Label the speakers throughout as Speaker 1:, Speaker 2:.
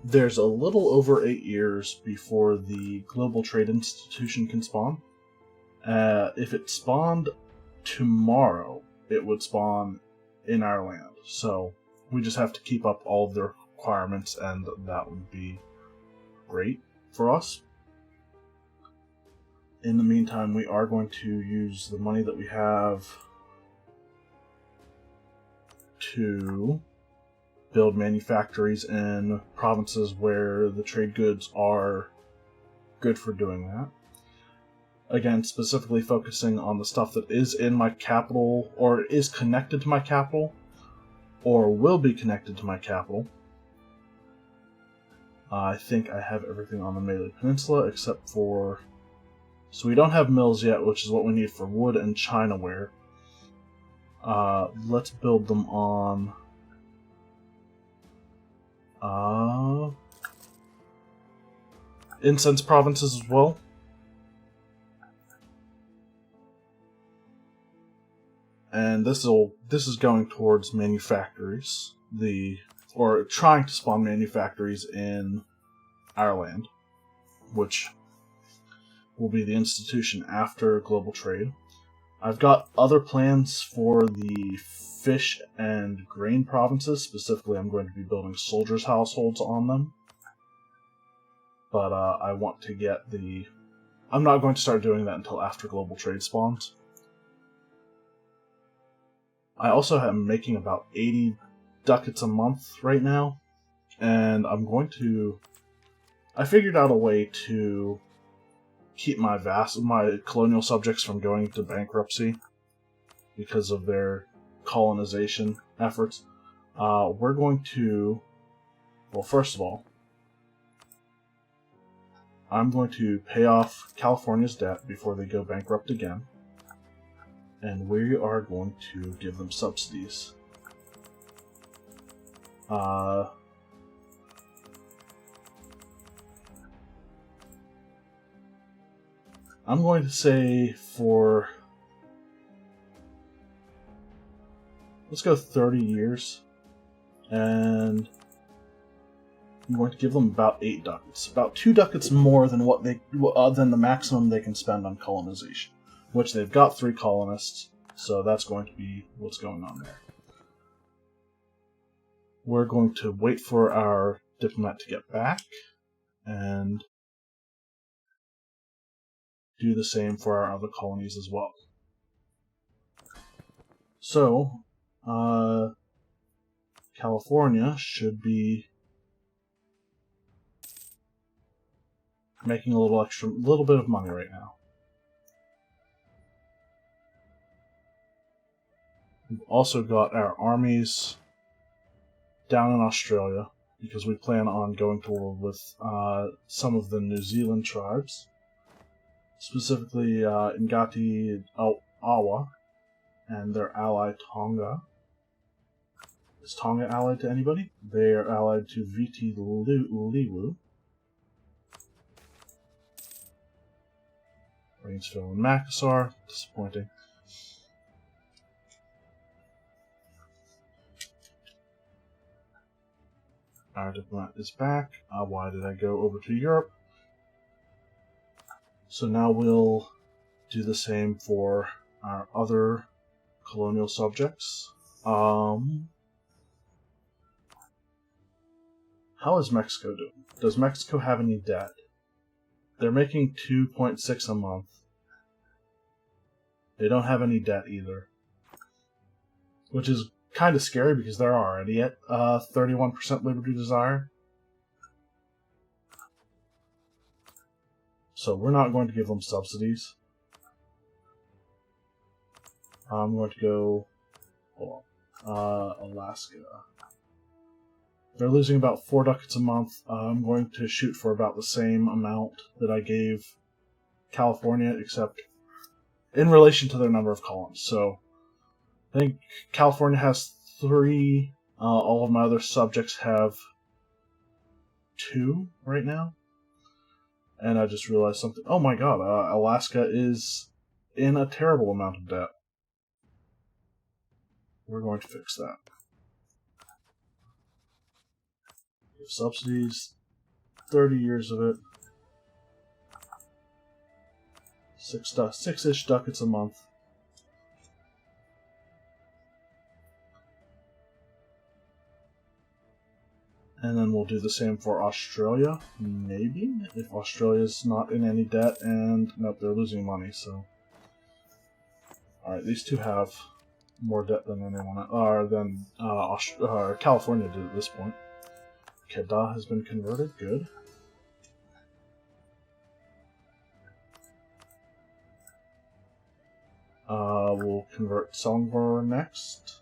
Speaker 1: there's a little over 8 years before the Global Trade Institution can spawn. If it spawned tomorrow, it would spawn in our land. So we just have to keep up all of the requirements, and that would be great for us. In the meantime, we are going to use the money that we have to build manufactories in provinces where the trade goods are good for doing that. Again, specifically focusing on the stuff that is in my capital, or is connected to my capital, or will be connected to my capital. I think I have everything on the Malay Peninsula except for... So we don't have mills yet, which is what we need for wood and Chinaware. Let's build them on... incense provinces as well. And this is going towards manufactories, or trying to spawn manufactories in our land, which will be the institution after global trade. I've got other plans for the fish and grain provinces. Specifically, I'm going to be building soldiers' households on them. But I want to get the... I'm not going to start doing that until after global trade spawns. I also am making about 80 ducats a month right now, and I'm going to... I figured out a way to keep my colonial subjects from going into bankruptcy because of their colonization efforts. We're going to... Well, first of all, I'm going to pay off California's debt before they go bankrupt again. And we are going to give them subsidies. I'm going to say for... Let's go 30 years. And I'm going to give them about 8 ducats. About 2 ducats more than what than the maximum they can spend on colonization. Which they've got 3 colonists, so that's going to be what's going on there. We're going to wait for our diplomat to get back, and do the same for our other colonies as well. So, California should be making a little bit of money right now. We've also got our armies down in Australia, because we plan on going to war with some of the New Zealand tribes, specifically Ngati Awa and their ally Tonga. Is Tonga allied to anybody? They are allied to Viti Lewu. Rainsville and Makassar. Disappointing. Our diplomat is back. Why did I go over to Europe? So now we'll do the same for our other colonial subjects. How is Mexico doing? Does Mexico have any debt? They're making 2.6 a month. They don't have any debt either. Which is kind of scary because they're already at 31% liberty desire. So we're not going to give them subsidies. I'm going to go... Hold on. Alaska. They're losing about 4 ducats a month. I'm going to shoot for about the same amount that I gave California, except in relation to their number of colonies. So I think California has 3. All of my other subjects have 2 right now. And I just realized something. Oh my god, Alaska is in a terrible amount of debt. We're going to fix that. Give subsidies. 30 years of it. 6-ish ducats a month. And then we'll do the same for Australia, maybe, if Australia's not in any debt, and nope, they're losing money, so. Alright, these two have more debt than anyone, than California did at this point. Kedah has been converted, good. We'll convert Selangor next.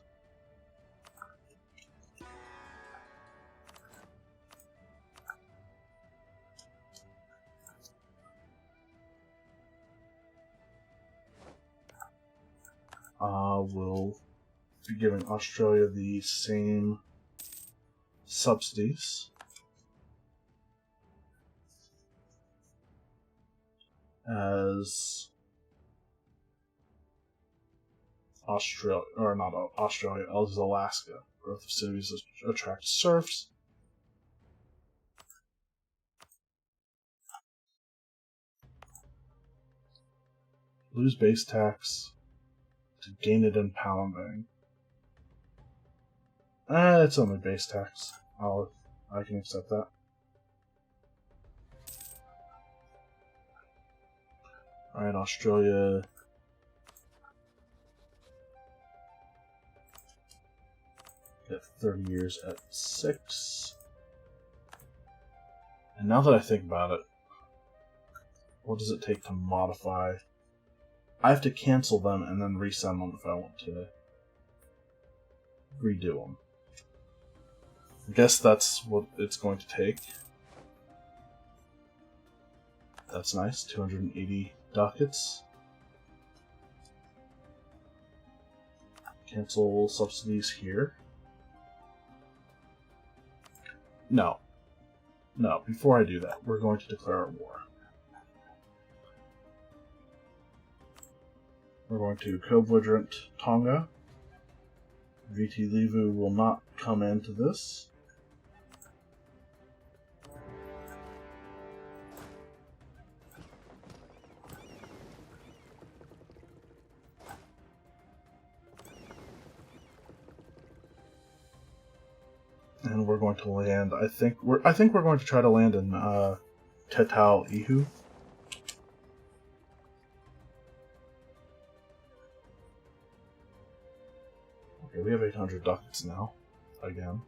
Speaker 1: We'll be giving Australia the same subsidies as Australia, or not Australia, as Alaska. Growth of cities attract serfs. Lose base tax to gain it in Palembang. It's only base tax. I can accept that. Alright, Australia. Get 30 years at 6. And now that I think about it, what does it take to modify? I have to cancel them and then resend them if I want to redo them. I guess that's what it's going to take. That's nice, 280 ducats. Cancel subsidies here. No. No, before I do that, we're going to declare a war. We're going to co-belligerent Tonga. VT Levu will not come into this. And we're going to land. I think we're going to try to land in Tetao Ihu. Okay, we have 800 ducats now. Again.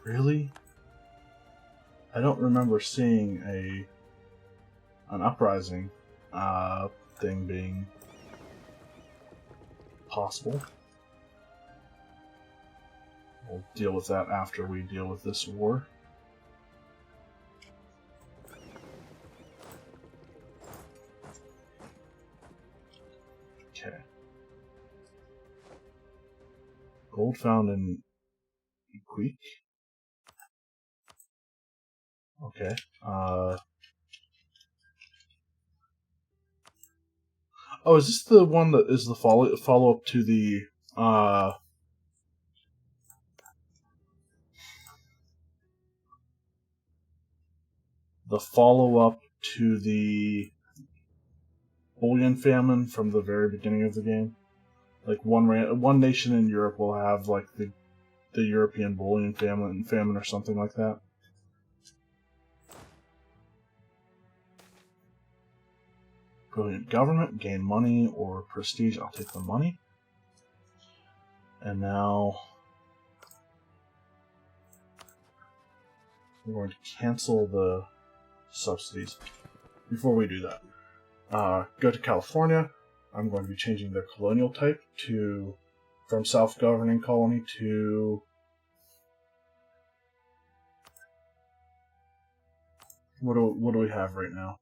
Speaker 1: Really? I don't remember seeing an uprising thing being possible. We'll deal with that after we deal with this war. Okay. Gold found in Equik. Okay. Oh, is this the one that is the follow up to the bullion famine from the very beginning of the game? Like one nation in Europe will have like the European bullion famine or something like that. Brilliant government, gain money or prestige. I'll take the money. And now we're going to cancel the subsidies. Before we do that, go to California. I'm going to be changing their colonial type from self-governing colony to what do we have right now?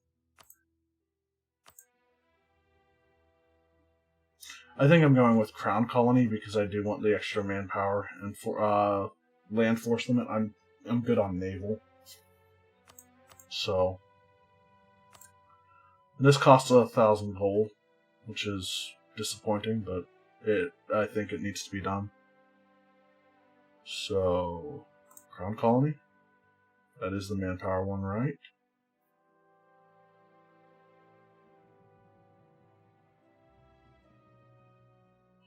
Speaker 1: I think I'm going with Crown Colony because I do want the extra manpower, and for land force limit, I'm good on naval. So this costs 1,000 gold, which is disappointing, but I think it needs to be done. So, Crown Colony. That is the manpower one, right?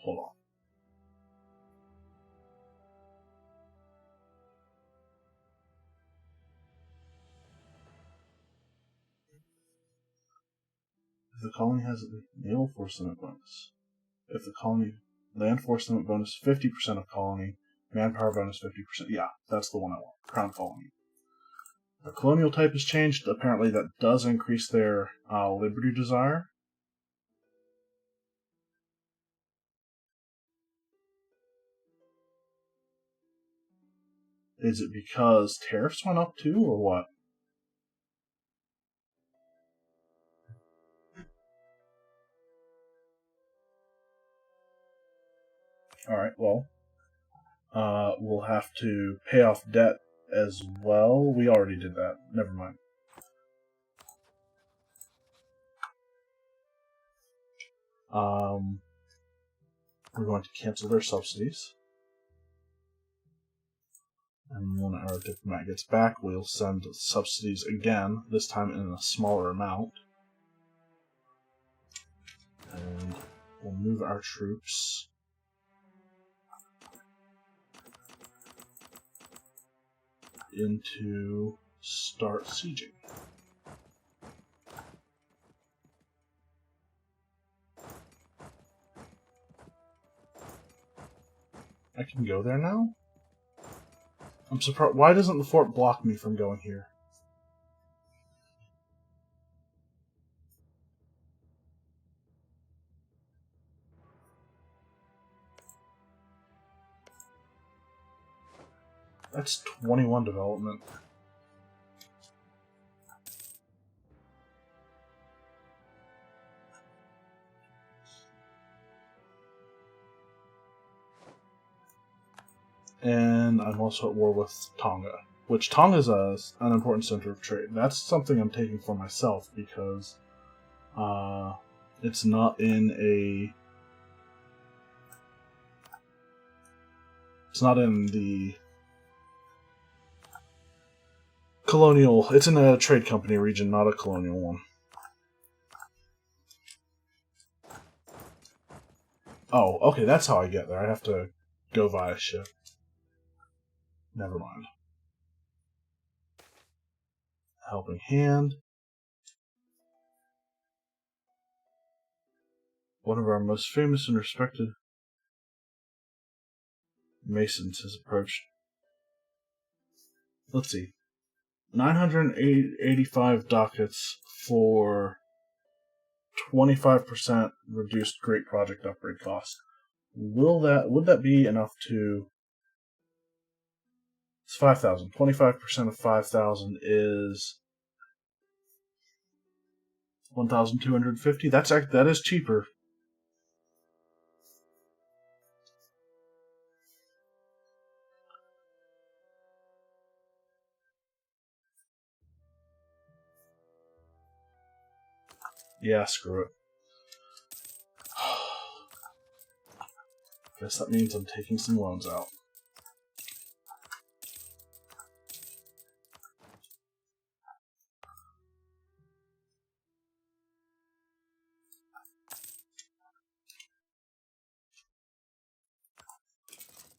Speaker 1: Hold on. If the colony has a naval force limit bonus. If the colony land force limit bonus 50% of colony, manpower bonus 50%. Yeah, that's the one I want. Crown Colony. The colonial type has changed. Apparently that does increase their liberty desire. Is it because tariffs went up too, or what? Alright, well, we'll have to pay off debt as well. We already did that. Never mind. We're going to cancel their subsidies. And when our diplomat gets back, we'll send subsidies again, this time in a smaller amount. And we'll move our troops into start sieging. I can go there now? I'm surprised. Why doesn't the fort block me from going here? That's 21 development. And I'm also at war with Tonga, which Tonga is an important center of trade. That's something I'm taking for myself because it's not in a... It's not in the colonial... It's in a trade company region, not a colonial one. Oh, okay, that's how I get there. I have to go via ship. Never mind. Helping Hand. One of our most famous and respected masons has approached. Let's see. 985 ducats for 25% reduced Great Project upgrade cost. Would that be enough to... It's 5,000. 25% of 5,000 is 1,250. That is cheaper. Yeah, screw it. Guess that means I'm taking some loans out.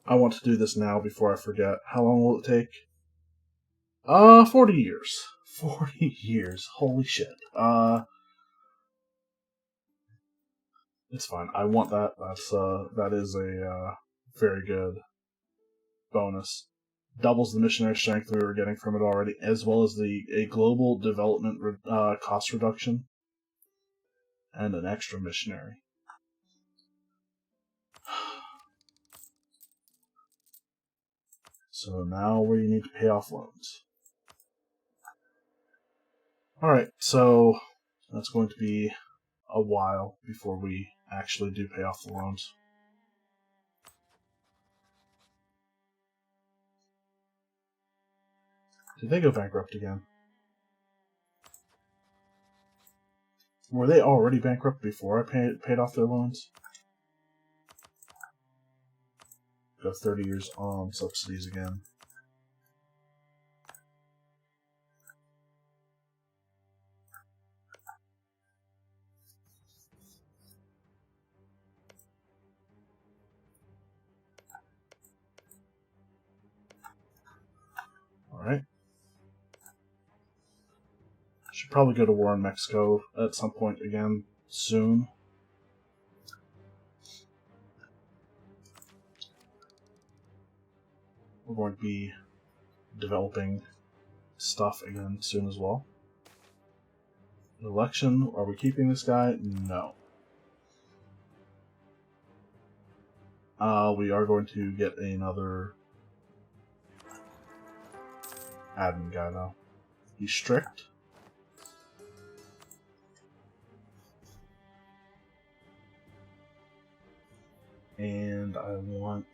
Speaker 1: I want to do this now before I forget. How long will it take? 40 years. 40 years. Holy shit. It's fine. I want that. That is a very good bonus. Doubles the missionary strength we were getting from it already, as well as a global development cost reduction and an extra missionary. So now we need to pay off loans. Alright, so that's going to be a while before we actually do pay off the loans. Did they go bankrupt again? Were they already bankrupt before I paid off their loans? Go 30 years on subsidies again. Alright. Should probably go to war in Mexico at some point again soon. We're going to be developing stuff again soon as well. Election, are we keeping this guy? No. We are going to get another admin guy though. He's strict. And I want...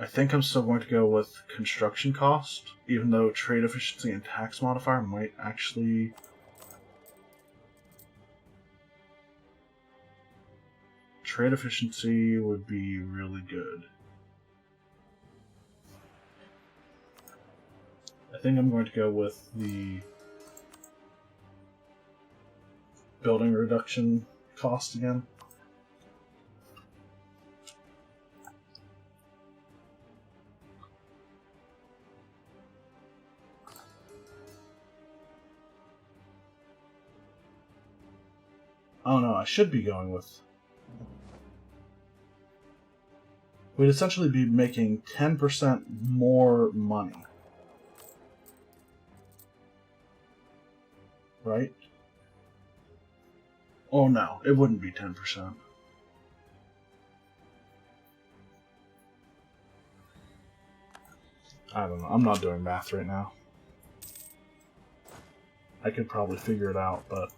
Speaker 1: I think I'm still going to go with construction cost, even though trade efficiency and tax modifier might actually... Trade efficiency would be really good. I think I'm going to go with the building reduction cost again. Oh no, I should be going with... We'd essentially be making 10% more money. Right? Oh no, it wouldn't be 10%. I don't know, I'm not doing math right now. I could probably figure it out, but...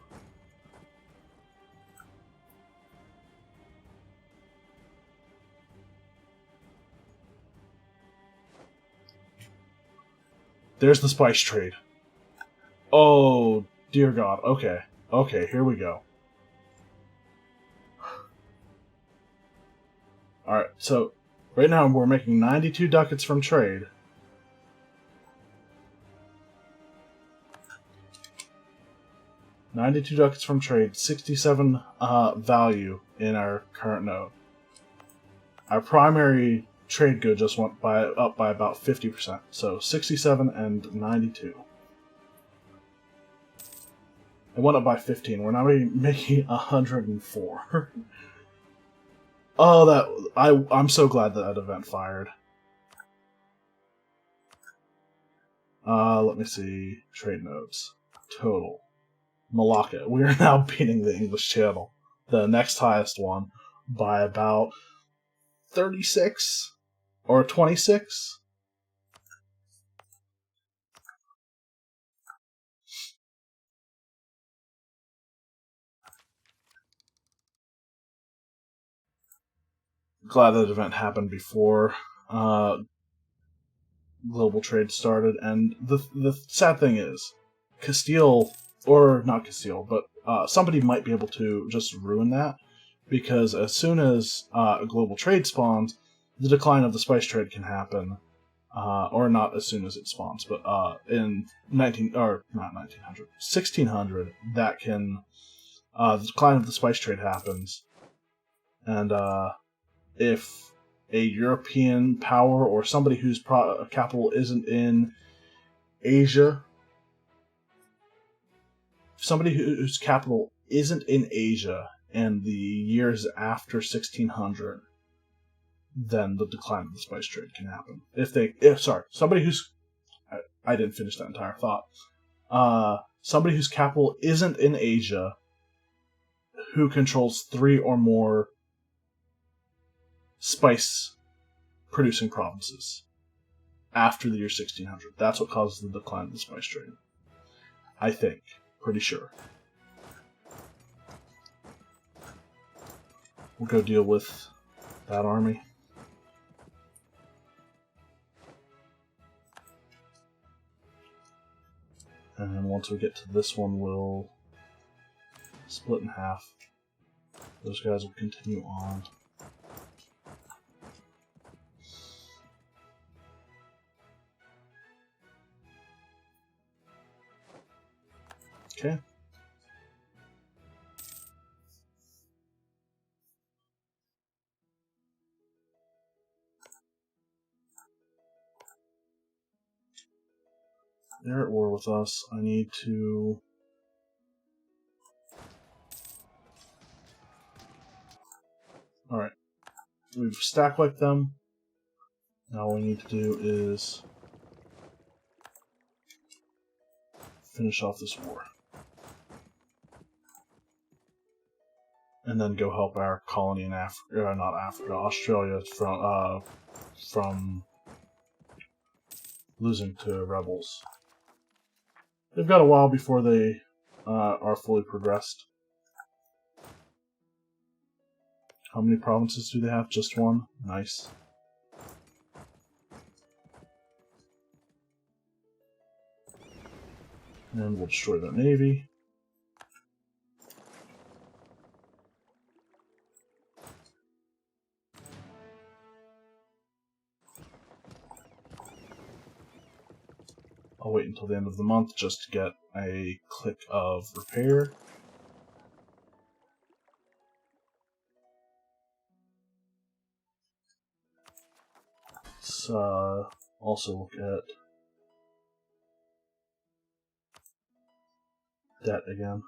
Speaker 1: There's the spice trade. Oh, dear God. Okay. Okay, here we go. Alright, so right now we're making 92 ducats from trade. $92 ducats from trade, 67 value in our current node. Our primary trade good just went up by about 50%, so 67 and 92. It went up by 15. We're now making 104. Oh, I'm so glad that event fired. Let me see. Trade nodes. Total. Malacca. We are now beating the English Channel, the next highest one, by about 36 or 26. Glad that event happened before global trade started, and the sad thing is, Castile, or not Castile, but somebody might be able to just ruin that, because as soon as global trade spawns, the decline of the spice trade can happen, or not as soon as it spawns, but in 1600, that can the decline of the spice trade happens, and if a European power or somebody whose capital isn't in Asia, somebody whose capital isn't in Asia and the years after 1600, then the decline of the spice trade can happen. Somebody who's... I didn't finish that entire thought. Somebody whose capital isn't in Asia, who controls 3 or more spice-producing provinces after the year 1600. That's what causes the decline of the spice trade. I think. Pretty sure. We'll go deal with that army. And once we get to this one, we'll split in half. Those guys will continue on. Okay. They're at war with us. I need to... Alright. We've stack wiped them. Now all we need to do is finish off this war. And then go help our colony in Africa, not Africa, Australia from losing to rebels. They've got a while before they are fully progressed. How many provinces do they have? Just one? Nice. And we'll destroy their navy. I'll wait until the end of the month just to get a click of repair. Let's also look at debt again.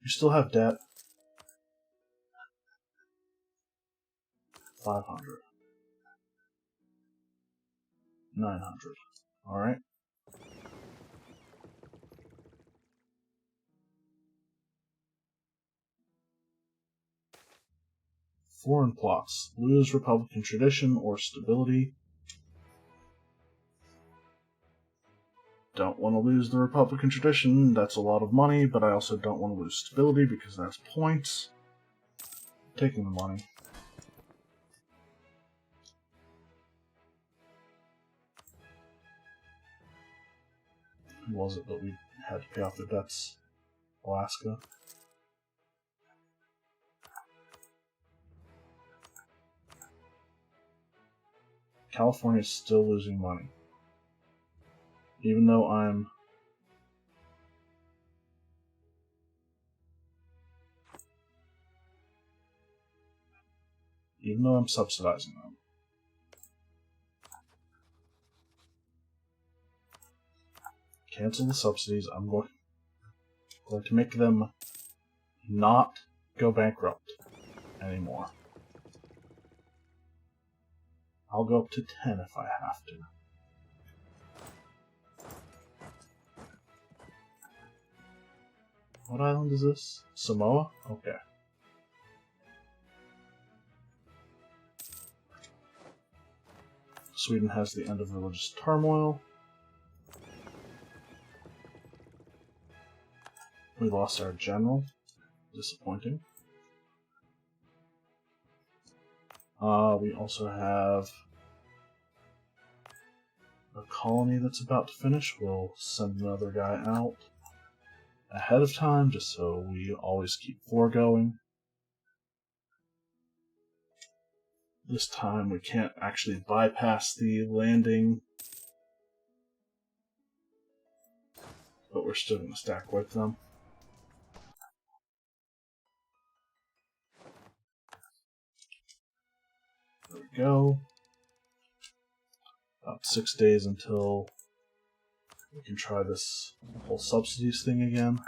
Speaker 1: You still have debt. 500. 900. Alright. Foreign plots. Lose Republican tradition or stability. Don't want to lose the Republican tradition. That's a lot of money, but I also don't want to lose stability because that's points. Taking the money. Who was it that we had to pay off their debts? Alaska. California is still losing money. Even though I'm... subsidizing them. Cancel the subsidies. I'm going to make them not go bankrupt anymore. I'll go up to 10 if I have to. What island is this? Samoa? Okay. Sweden has the end of religious turmoil. We lost our general. Disappointing. We also have a colony that's about to finish. We'll send another guy out ahead of time, just so we always keep 4 going. This time we can't actually bypass the landing, but we're still going to stack wipe them. There we go. About 6 days until we can try this whole subsidies thing again.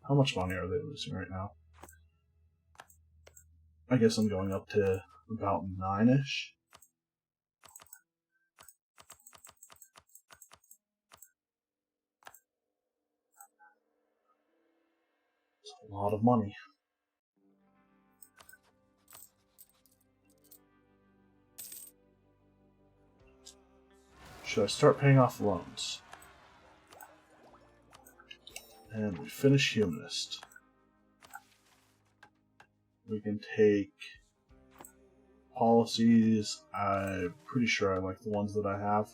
Speaker 1: How much money are they losing right now? I guess I'm going up to about 9-ish. It's a lot of money. Should I start paying off loans? And we finish Humanist. We can take policies. I'm pretty sure I like the ones that I have.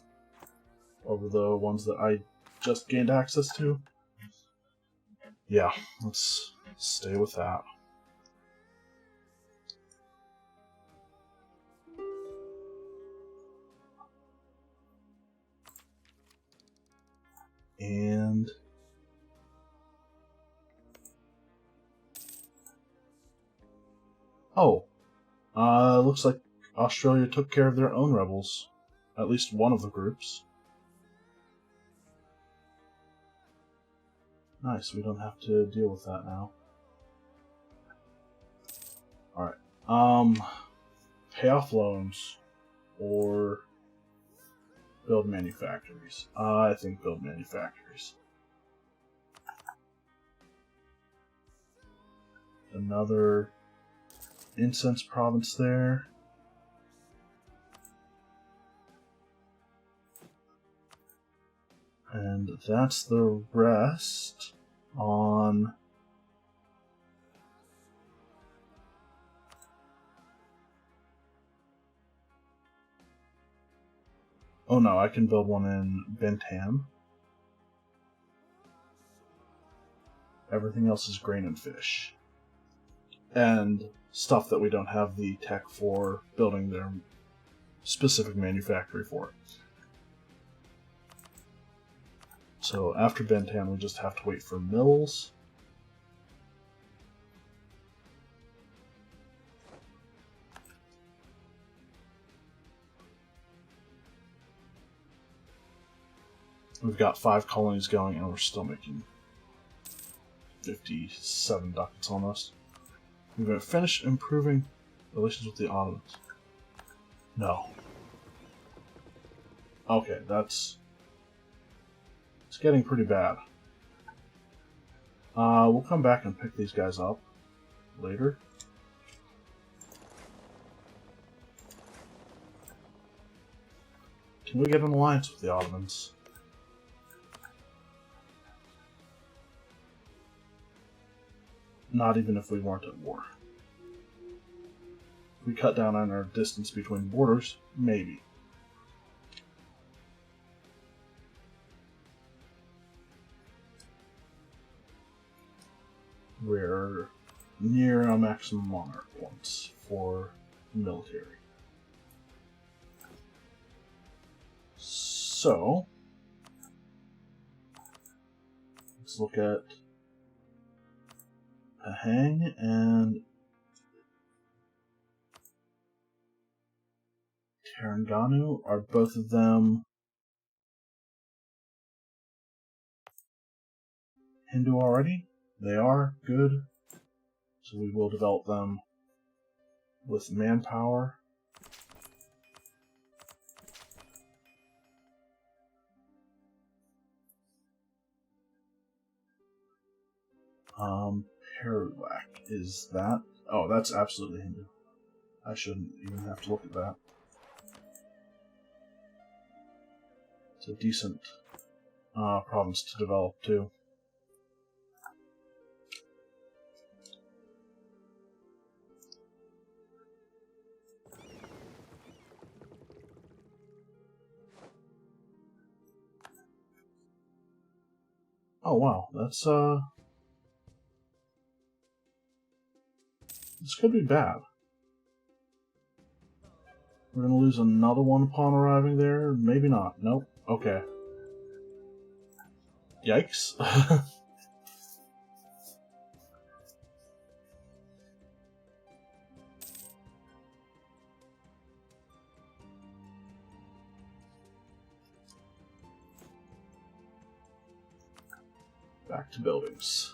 Speaker 1: over the ones that I just gained access to. Yeah, let's stay with that. And looks like Australia took care of their own rebels. At least one of the groups. Nice, we don't have to deal with that now. Alright. Pay off loans or build manufactories. I think build manufactories. Another incense province there. And that's the rest on... Oh no, I can build one in Bentham. Everything else is grain and fish. And stuff that we don't have the tech for building their specific manufactory for. So after Bentham, we just have to wait for mills. We've got 5 colonies going, and we're still making 57 ducats almost. We're going to finish improving relations with the Ottomans. No. Okay, it's getting pretty bad. We'll come back and pick these guys up later. Can we get an alliance with the Ottomans? Not even if we weren't at war. If we cut down on our distance between borders, maybe. We're near a maximum monarch points for military. So, let's look at Pahang and Terengganu. Are both of them Hindu already? They are good. So we will develop them with manpower. Peruak, is that? Oh, that's absolutely Hindu. I shouldn't even have to look at that. It's a decent province to develop too. Oh wow, that's this could be bad. We're gonna lose another one upon arriving there? Maybe not. Nope. Okay. Yikes. Back to buildings.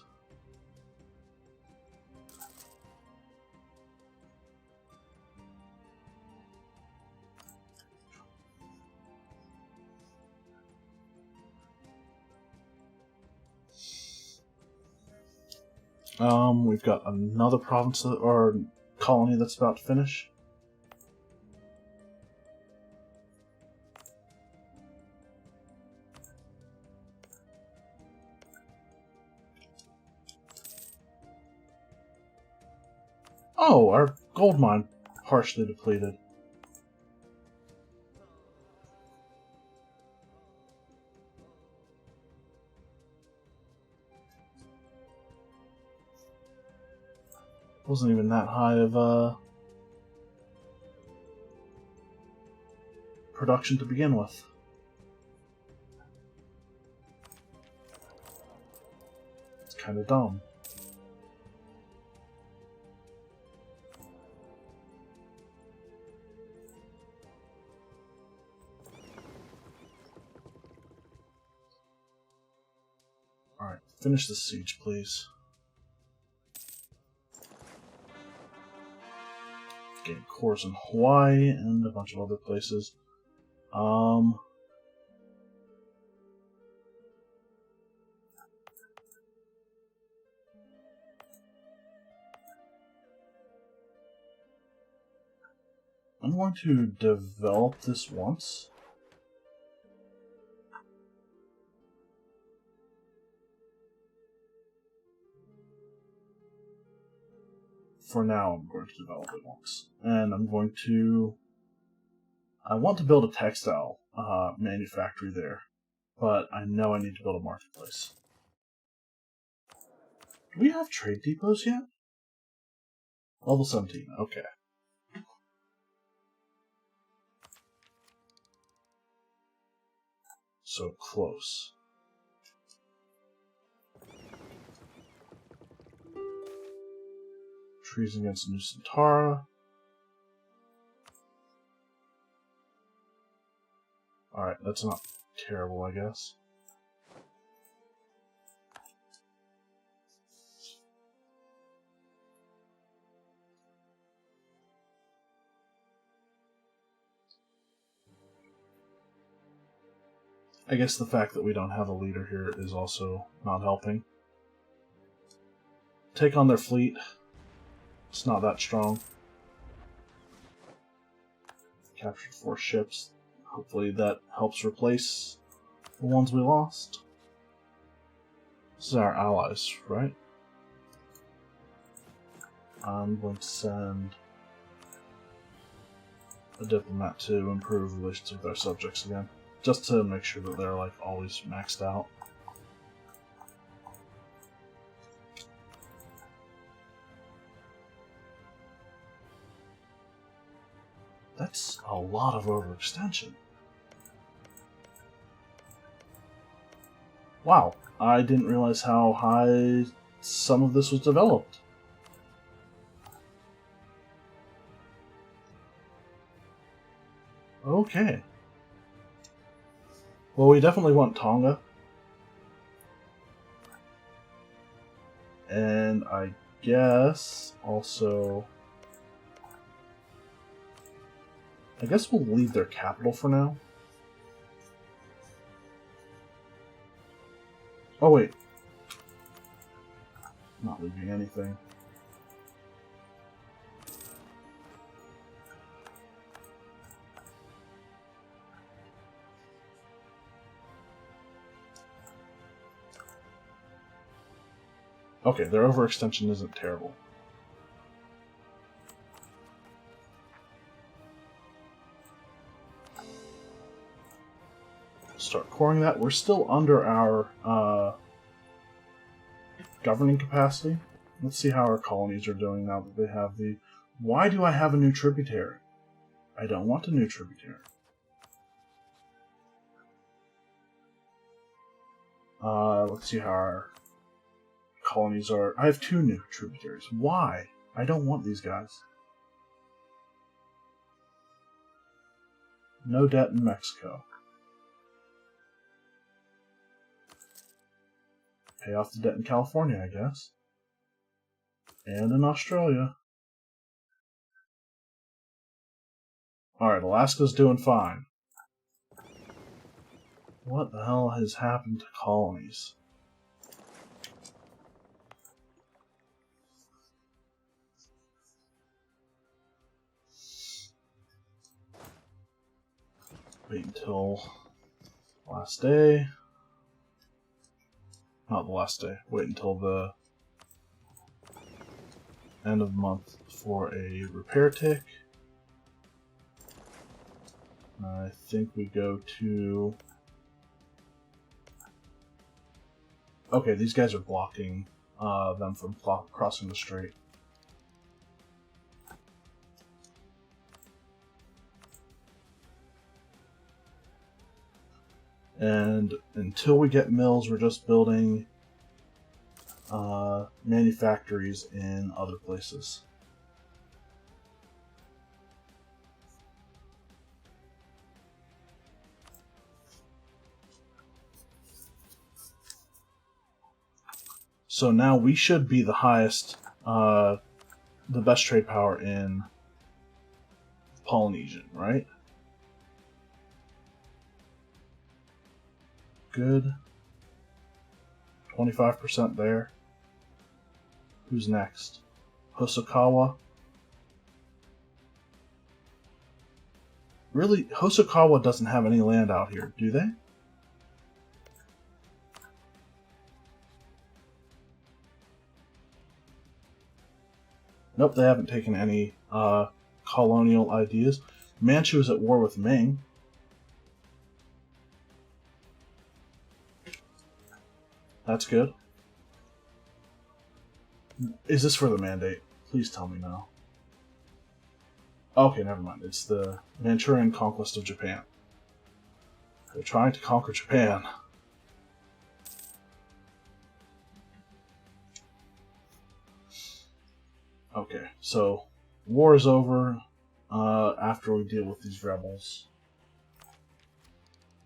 Speaker 1: We've got another province or colony that's about to finish. Oh, our gold mine partially depleted. Wasn't even that high of production to begin with. It's kind of dumb. Alright, finish the siege, please. Getting cores in Hawaii and a bunch of other places. I'm going to develop this once. For now, I'm going to develop it once. And I'm going to... I want to build a textile manufactory there, but I know I need to build a marketplace. Do we have trade depots yet? Level 17, okay. So close. Treason against New Centaura. Alright, that's not terrible, I guess. I guess the fact that we don't have a leader here is also not helping. Take on their fleet. It's not that strong. Captured 4 ships. Hopefully that helps replace the ones we lost. This is our allies, right? I'm going to send a diplomat to improve relations with our subjects again. Just to make sure that they're like always maxed out. That's a lot of overextension. Wow, I didn't realize how high some of this was developed. Okay. Well, we definitely want Tonga. And I guess also... I guess we'll leave their capital for now. Oh wait. Not leaving anything. Okay, their overextension isn't terrible. Start coring that. We're still under our governing capacity. Let's see how our colonies are doing now that they have the... Why do I have a new tributary? I don't want a new tributary. Let's see how our colonies are. I have 2 new tributaries. Why? I don't want these guys. No debt in Mexico. Pay off the debt in California, I guess. And in Australia. Alright, Alaska's doing fine. What the hell has happened to colonies? Wait until last day. Not the last day. Wait until the end of the month for a repair tick. I think we go to... Okay, these guys are blocking them from crossing the strait. And until we get mills, we're just building manufactories in other places. So now we should be the highest, the best trade power in Polynesian, right? Good. 25% there. Who's next? Hosokawa. Really, Hosokawa doesn't have any land out here, do they? Nope, they haven't taken any colonial ideas. Manchu is at war with Ming. That's good. Is this for the mandate? Please tell me no. Okay, never mind. It's the Manchurian conquest of Japan. They're trying to conquer Japan. Okay, so war is over. After we deal with these rebels,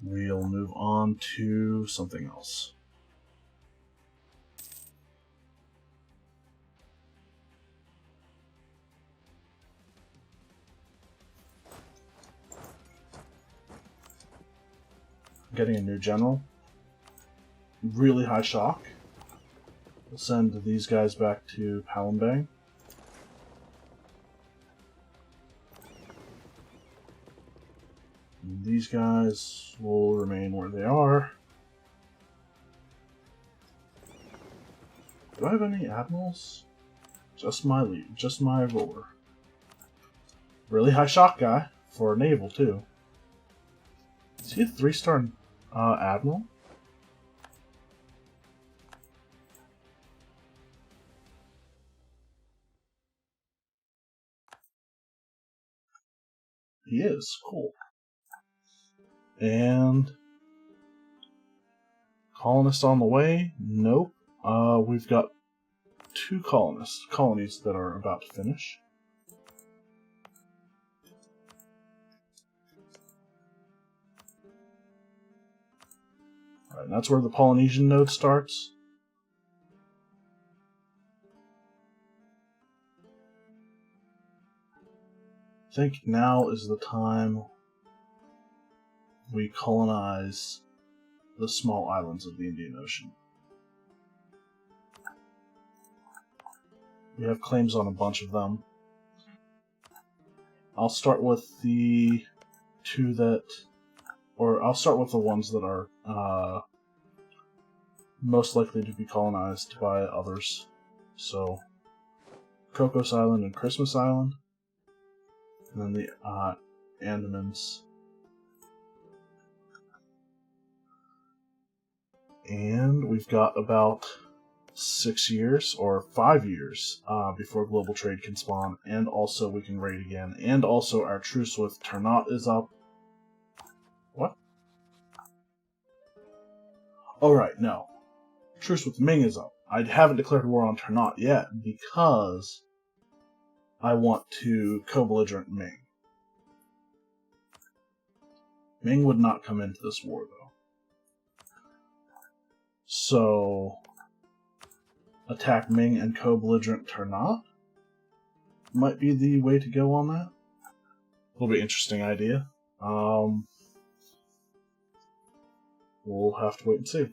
Speaker 1: we'll move on to something else. Getting a new general. Really high shock. We'll send these guys back to Palembang. And these guys will remain where they are. Do I have any admirals? Just my lead, just my ruler. Really high shock guy for naval too. Is he a 3-star admiral? He is. Cool. And colonists on the way? Nope. We've got 2 colonies that are about to finish. Alright, that's where the Polynesian node starts. I think now is the time we colonize the small islands of the Indian Ocean. We have claims on a bunch of them. I'll start with the 2 that... Or I'll start with the ones that are most likely to be colonized by others. So, Cocos Island and Christmas Island. And then the Andamans. And we've got about 6 years, or 5 years, before global trade can spawn. And also we can raid again. And also our truce with Ternate is up. What? Oh right, no. Truce with Ming is up. I haven't declared war on Ternate yet, because I want to co-belligerent Ming. Ming would not come into this war, though. So, attack Ming and co-belligerent Ternate might be the way to go on that. Will be an interesting idea. We'll have to wait and see.